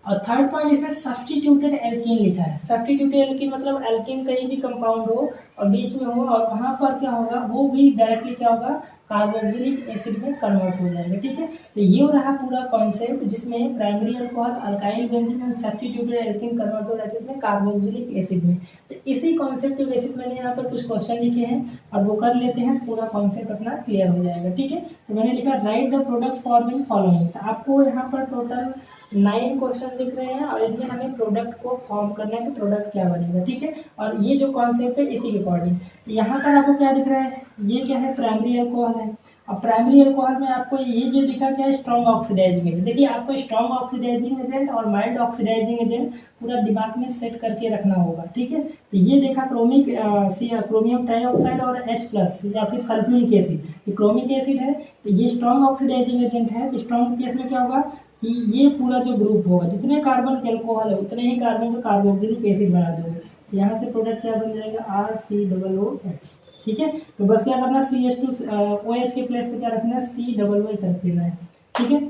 और थर्ड पॉइंट इसमें सब्स्टिट्यूटेड एल्कीन लिखा है। सब्स्टिट्यूटेड एल्कीन मतलब एल्कीन कहीं भी कंपाउंड हो और बीच में हो और वहाँ पर क्या होगा, वो भी डायरेक्टली क्या होगा, कार्बोक्सिलिक एसिड में कन्वर्ट हो जाएगा, ठीक है। तो ये रहा पूरा कॉन्सेप्ट जिसमें primary alcohol, alkyl benzene and substituted alkene convert हो जाता है इसमें कार्बोक्सिलिक एसिड में। तो इसी कॉन्सेप्ट के बेसिस मैंने यहाँ पर कुछ क्वेश्चन लिखे हैं और वो कर लेते हैं, पूरा कॉन्सेप्ट अपना क्लियर हो जाएगा, ठीक है। तो मैंने लिखा right the product forming following. तो आपको यहाँ पर टोटल 9 क्वेश्चन दिख रहे हैं और इनमें हमें प्रोडक्ट को फॉर्म करना है कि प्रोडक्ट क्या बनेगा, ठीक है। और ये जो कॉन्सेप्ट है इसी के अकॉर्डिंग यहाँ पर आपको क्या दिख रहा है, ये क्या है, प्राइमरी अल्कोहल है। अब प्राइमरी अल्कोहल में आपको ये जो दिखा क्या है, स्ट्रॉन्ग ऑक्सीडाइजिंग एजेंट। देखिए आपको स्ट्रॉन्ग ऑक्सीडाइजिंग एजेंट और माइल्ड ऑक्सीडाइजिंग एजेंट पूरा दिमाग में सेट करके रखना होगा, ठीक है। तो ये देखा क्रोमिक क्रोमियम ट्राइऑक्साइड और H+ या फिर सल्फ्यूरिक एसिड, ये क्रोमिक एसिड है, तो ये स्ट्रॉन्ग ऑक्सीडाइजिंग एजेंट है। तो स्ट्रॉन्ग केस में क्या होगा कि ये पूरा जो ग्रुप होगा, जितने कार्बन के अल्कोहल है उतने ही कार्बन का कार्बोक्सिलिक एसिड बना दोगे, तो यहाँ से प्रोडक्ट क्या बन जाएगा, RCOOH, ठीक है। तो बस क्या करना, CH2OH के प्लेस पे क्या रखना है, COOH रख देना है, ठीक है।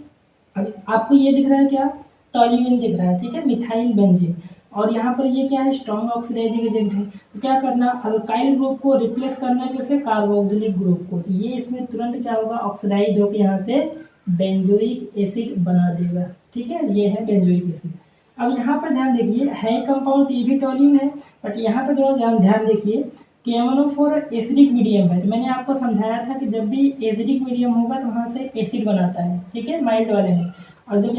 अब आपको ये दिख रहा है क्या, टॉल्यूइन दिख रहा है, ठीक है, मिथाइल बेंजीन, और यहाँ पर ये क्या है, स्ट्रॉन्ग ऑक्सीडाइजिंग एजेंट है। तो क्या करना, अल्काइल ग्रुप को रिप्लेस करना है किससे, कार्बोक्सिलिक ग्रुप को। तो ये इसमें तुरंत क्या होगा, ऑक्सीडाइज होकर यहाँ से बेंजोइक एसिड बना देगा, ठीक है, ये है बेंजोइक एसिड। अब यहाँ पर ध्यान देखिए, है कंपाउंड ये भी टॉल्यूइन है, बट यहाँ पर थोड़ा ध्यान देखिए KMnO4 एसिडिक मीडियम है। तो मैंने आपको समझाया था कि जब भी एसिडिक मीडियम होगा तो वहाँ से एसिड बनाता है, ठीक है, माइल्ड वाले में। और जब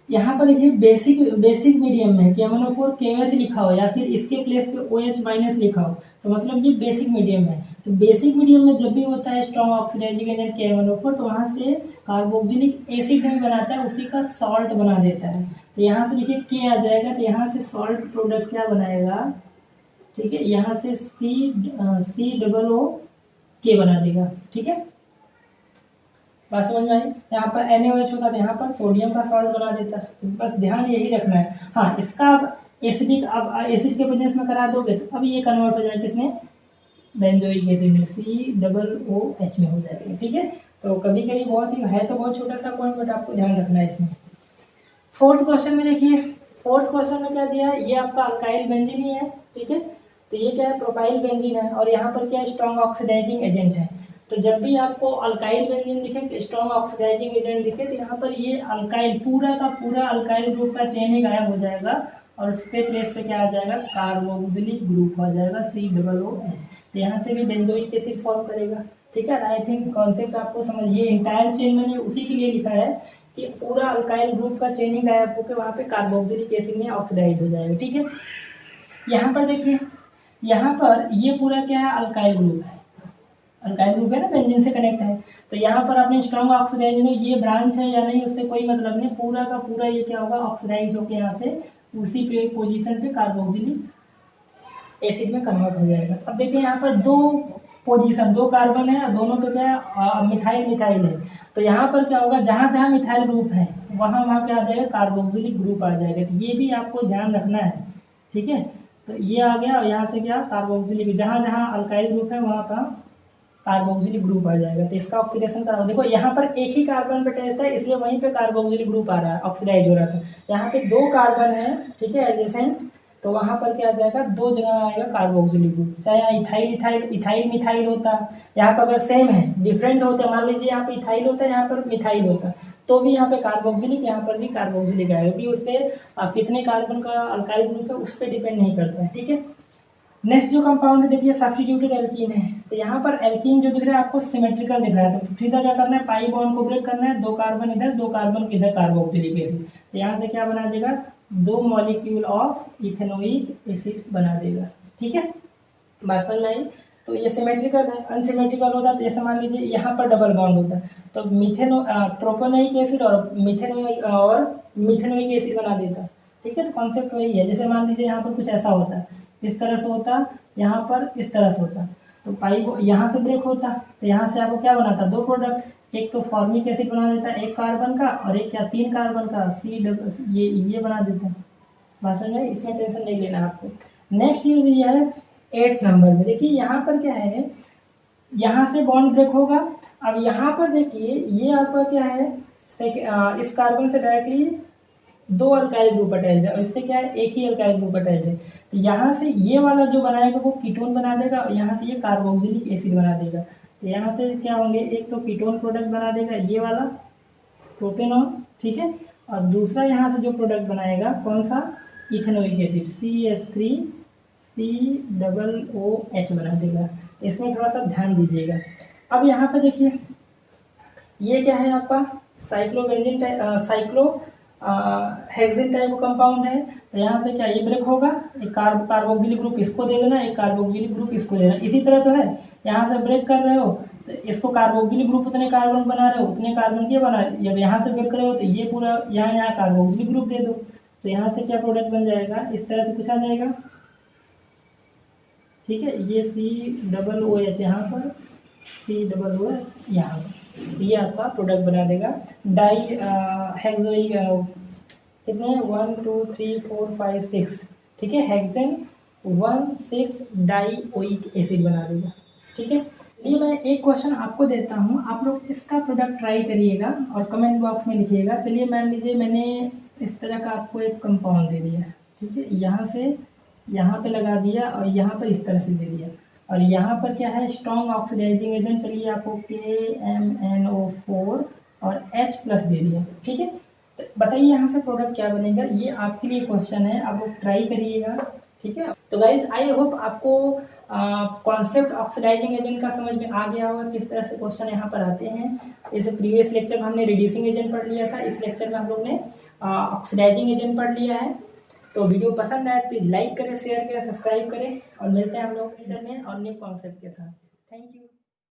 यहाँ पर देखिए बेसिक मीडियम में KMnO4 KOH लिखा हो या फिर इसके प्लेस पे OH- लिखा हो, तो मतलब ये बेसिक मीडियम है। तो बेसिक मीडियम में जब भी होता है स्ट्रॉन्ग ऑक्सीडाइजिंग एजेंट KMnO4, तो वहाँ से कार्बोक्सिलिक एसिड नहीं बनाता है, उसी का सॉल्ट बना देता है। तो यहाँ से देखिए K आ जाएगा, तो यहाँ से सॉल्ट प्रोडक्ट क्या बनाएगा, ठीक है, यहाँ से COOK बना देगा, ठीक है, बात समझ में आई। यहाँ पर NaOH होता है, यहाँ पर सोडियम का सॉल्ट बना देता है, तो बस ध्यान यही रखना है। हाँ, इसका अब एसिडिक, अब एसिड के प्रेजेंस में करा दोगे तो अब ये कन्वर्ट हो जाएगा किसमें, बेंजोइक एसिड में, COOH में हो जाएगा, ठीक है। तो कभी कभी बहुत ही है तो बहुत छोटा सा पॉइंट, बट आपको ध्यान रखना है इसमें। फोर्थ क्वेश्चन में देखिए, फोर्थ क्वेश्चन में क्या दिया है, ये आपका अल्काइल बेंजीन ही है, ठीक है। तो ये क्या है, प्रोपाइल बेंजीन है, और यहाँ पर क्या है, स्ट्रॉन्ग ऑक्सीडाइजिंग एजेंट है। तो जब भी आपको अल्काइल बेंजीन दिखे, स्ट्रॉन्ग ऑक्सीडाइजिंग एजेंट दिखे, तो यहाँ पर ये अल्काइल पूरा का पूरा अल्काइल ग्रुप का चेन ही गायब हो जाएगा और उसके प्लेस पे क्या आ जाएगा, कार्बोक्सिलिक ग्रुप आ जाएगा COOH। तो यहाँ से भी बेंजोइक एसिड फॉर्म करेगा। ठीक है, आई थिंक कॉन्सेप्ट आपको समझिए। इंटायर चेन मैंने उसी के लिए लिखा है कि पूरा अल्काइल ग्रुप का चेन ही गायब होकर वहाँ पे कार्बोक्सिलिक एसिड में ऑक्सीडाइज हो जाएगा। ठीक है, यहाँ पर देखिए, यहाँ पर ये पूरा क्या है, अल्काइल ग्रुप है, अल्काइल ग्रुप है ना, बेंजीन से कनेक्ट है। तो यहाँ पर आपने स्ट्रॉन्ग ऑक्सीडाइज में ये ब्रांच है या नहीं उससे कोई मतलब नहीं, पूरा का पूरा ये क्या होगा, ऑक्सीडाइज होकर यहाँ से उसी पे पोजीशन पे कार्बोक्सिलिक एसिड में कन्वर्ट हो जाएगा। अब देखिए यहाँ पर दो पोजीशन, दो कार्बन है, दोनों पे क्या है, मिथाइल मिथाइल है। तो यहाँ पर क्या होगा, जहाँ जहाँ मिथाइल ग्रुप है वहाँ वहाँ क्या आ जाएगा, कार्बोक्सिलिक ग्रुप आ जाएगा। तो ये भी आपको ध्यान रखना है। ठीक है, तो ये आ गया और यहाँ से क्या, कार्बोक्सिलिक, जहाँ जहाँ अल्काइल ग्रुप है वहाँ का कार्बोक्सिलिक ग्रुप आ जाएगा। तो इसका ऑक्सीडेशन कराओ। देखो यहाँ पर एक ही कार्बन पे टेस्ट है, इसलिए वहीं पे कार्बोक्सिलिक ग्रुप आ रहा है, ऑक्सीडाइज हो रहा था। यहाँ पे दो कार्बन है, ठीक है, एडजेसेंट, तो वहाँ पर क्या आ जाएगा, दो जगह आएगा कार्बोक्सिलिक ग्रुप। चाहे यहाँ इथाइल इथाइल इथाइल मिथाइल होता, यहाँ पर अगर सेम है, डिफरेंट होता, मान लीजिए यहाँ पे इथाइल होता है, यहाँ पर मिथाइल होता, तो भी यहाँ पे कार्बोक्सिलिक, यहाँ पर भी कार्बोक्सिलिक आएगा, क्योंकि उस पर कितने कार्बन का अल्काइल ग्रुप है उस पर डिपेंड नहीं करता है। ठीक है, नेक्स्ट जो कंपाउंड देखिए, सब्स्टिट्यूटेड एल्कीन है। तो यहाँ पर एल्कीन जो दिख रहा है आपको सिमेट्रिकल दिख रहा है, तो सीधा क्या करना है, पाई बॉन्ड को ब्रेक करना है, दो कार्बन इधर, दो कार्बन इधर, कार्बोक्सिलिक एसिड। तो यहाँ से क्या बना देगा, दो मॉलिक्यूल ऑफ इथेनोइक एसिड बना देगा। ठीक है, बात समझ में आई। तो ये सिमेट्रिकल है। अनसिमेट्रिकल होता तो जैसे मान लीजिए यहाँ पर डबल बॉन्ड होता तो प्रोपेनोइक एसिड और मिथेनोइक एसिड बना देता। ठीक है, तो कॉन्सेप्ट वही है। जैसे मान लीजिए यहाँ पर कुछ ऐसा होता, इस तरह से होता, यहाँ पर इस तरह से होता, तो पाई यहाँ से ब्रेक होता, तो यहाँ से आपको क्या बनाता, दो प्रोडक्ट, एक तो फॉर्मिक एसिड बना देता एक कार्बन का, और एक क्या, तीन कार्बन का, ये बना देता। बात समझ में, इसमें टेंशन नहीं लेना आपको। नेक्स्ट चीज ये है 8th नंबर में, देखिए यहाँ पर क्या है, यहाँ से बॉन्ड ब्रेक होगा। अब यहाँ पर देखिए ये आपका क्या है, इस कार्बन से डायरेक्टली दो अल्काइल ग्रुप अटैच है और इससे क्या है, एक ही अल्काइल ग्रुप अटैच है। तो यहाँ से ये वाला जो बनाएगा वो कीटोन बना देगा और यहाँ से ये कार्बोक्सिलिक एसिड बना देगा। तो यहाँ से क्या होंगे, एक तो कीटोन प्रोडक्ट बना देगा ये वाला प्रोपेनॉन, ठीक है, और दूसरा यहाँ से जो प्रोडक्ट बनाएगा कौन सा, इथेनोइक एसिड, CH3COOH बना देगा। इसमें थोड़ा सा ध्यान दीजिएगा। अब यहाँ पे देखिए ये क्या है आपका, हेक्सेन टाइप कंपाउंड है। तो यहाँ से क्या, ये ब्रेक होगा, एक कार्बोक्सिलिक ग्रुप इसको दे देना, एक कार्बोक्सिलिक ग्रुप इसको दे देना। इसी तरह तो है, यहाँ से ब्रेक कर रहे हो तो इसको कार्बोक्सिलिक ग्रुप उतने कार्बन बना रहे हो, उतने कार्बन के बना रहे हो। जब यहाँ से ब्रेक कर रहे हो तो ये पूरा यहाँ कार्बोक्सिलिक ग्रुप दे दो, तो यहाँ से क्या प्रोडक्ट बन जाएगा, इस तरह से कुछ आ जाएगा। ठीक है, ये COOH यहाँ पर, COOH यहाँ पर, ये आपका प्रोडक्ट बना देगा डाई हेक्सोइक, कितने 1 2 3 4 5 6, ठीक है, हेक्सेन 1,6 डाईओइक एसिड बना देगा। ठीक है, ये मैं एक क्वेश्चन आपको देता हूँ, आप लोग इसका प्रोडक्ट ट्राई करिएगा और कमेंट बॉक्स में लिखिएगा। चलिए मान लीजिए मैंने इस तरह का आपको एक कंपाउंड दे दिया, ठीक है, यहाँ से यहाँ पे लगा दिया और यहाँ पर इस तरह से दे दिया, और यहाँ पर क्या है, स्ट्रॉन्ग ऑक्सीडाइजिंग एजेंट, चलिए आपको KMnO4 और H+ दे दिया। ठीक है, तो बताइए यहाँ से प्रोडक्ट क्या बनेगा, ये आपके लिए क्वेश्चन है, आप लोग ट्राई करिएगा। ठीक है, तो गाइज आई होप आपको कॉन्सेप्ट ऑक्सीडाइजिंग एजेंट का समझ में आ गया होगा, किस तरह से क्वेश्चन यहाँ पर आते हैं। जैसे प्रीवियस लेक्चर में हमने रिड्यूसिंग एजेंट पढ़ लिया था, इस लेक्चर में हम लोग ने ऑक्सीडाइजिंग एजेंट पढ़ लिया है। तो वीडियो पसंद आए प्लीज़ लाइक करें, शेयर करें, सब्सक्राइब करें और मिलते हैं हम लोग लेक्चर में और न्यू कॉन्सेप्ट के साथ। Thank you.